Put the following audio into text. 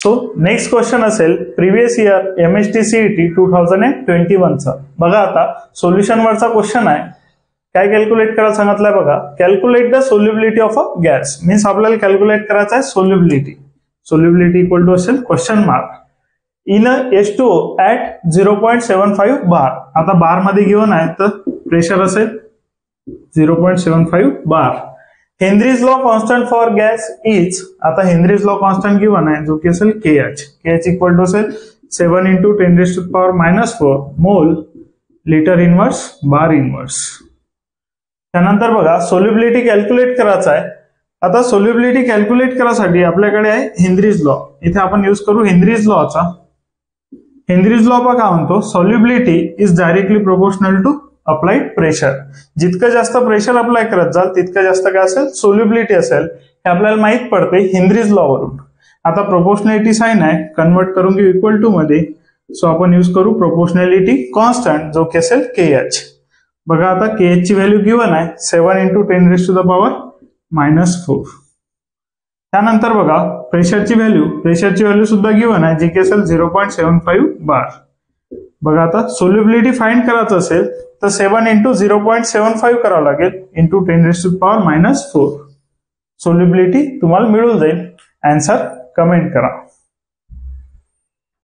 So next question असेल previous year MHT CET 2021 चा. बघा आता सोल्युशन वरचा क्वेश्चन आहे. काय कॅल्क्युलेट करायला सांगितलंय बघा. Calculate the solubility of a gas. Means आपल्याला कॅल्क्युलेट करायचं आहे सोल्युबिलिटी. सोल्युबिलिटी इक्वल टू असेल question mark in H2O at 0.75 bar. आता बार मध्ये गिवन आहे तर प्रेशर असेल 0.75 bar. Henry's law constant for gas is. आता हेनरीज लॉ कॉन्स्टंट गिवन आहे जो की असेल KH इक्वल टू असेल 7 × 10⁻⁻⁴ मोल लिटर इनवर्स बार इनवर्स. त्यानंतर बघा सोल्युबिलिटी कॅल्क्युलेट करायचा आहे. आता सोल्युबिलिटी कॅल्क्युलेट करायसाठी आपल्याकडे आहे हेनरीज लॉ. इथे आपण यूज करू हेनरीज लॉचा. हेनरीज लॉ काय म्हणतो, solubility is directly proportional to applied pressure. जितकं जास्त प्रेशर अप्लाय करत जाल तितकं जास्त काय असेल सोल्युबिलिटी असेल. हे आपल्याला माहित पडते हेनरीज लॉ वरून. आता प्रोपोर्शनॅलिटी साइन आहे कन्वर्ट करून घेऊ इक्वल टू मध्ये. सो आपण यूज करू प्रोपोर्शनॅलिटी कॉन्स्टंट जो की असेल KH. बघा आता KH ची व्हॅल्यू गिवन आहे 7 × 10⁻⁻⁴. त्यानंतर बघा प्रेशरची व्हॅल्यू सुद्धा गिवन आहे जी की असेल 0.75 बार. बघा आता सोल्युबिलिटी फाइंड करायचं असेल तर 7 × 0.75 करावं लागेल × 10⁻⁴. सोल्युबिलिटी तुम्हाला मिळून जाईल. आन्सर कमेंट करा.